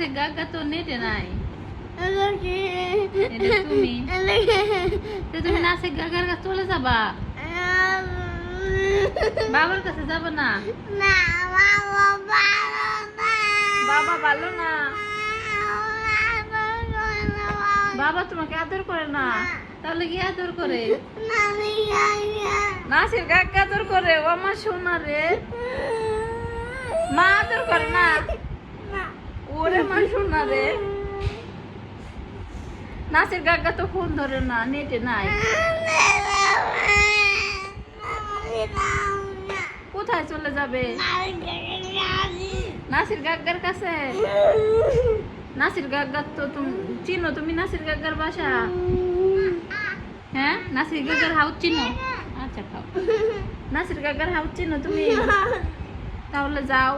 Nasir Gaga তো নেটে নাই। এটা তুমি তো তুমি নাসির গাগার কাছে চলে যাবা, বাবার কাছে যাবে না? বাবা ভালো না, বাবা তোমাকে আদর করে না, তাহলে কি আদর করে? নাসির গাগা আদর করে, ও আমার সোনা রে। মা আদর করে না? ওরে মা সোনা রে। নাসির গাগা তো ফোন ধরে না, নেটে নাই। কোথায় চলে যাবে? নাসির গাগার কাছে। নাসির গাগার তো তুমি চিনো? তুমি নাসির গাগার বাসা? হ্যাঁ, নাসির গাগার হাউস চিনো? আচ্ছা খাও। নাসির গাগার হাউস চিনো তুমি? তাহলে যাও।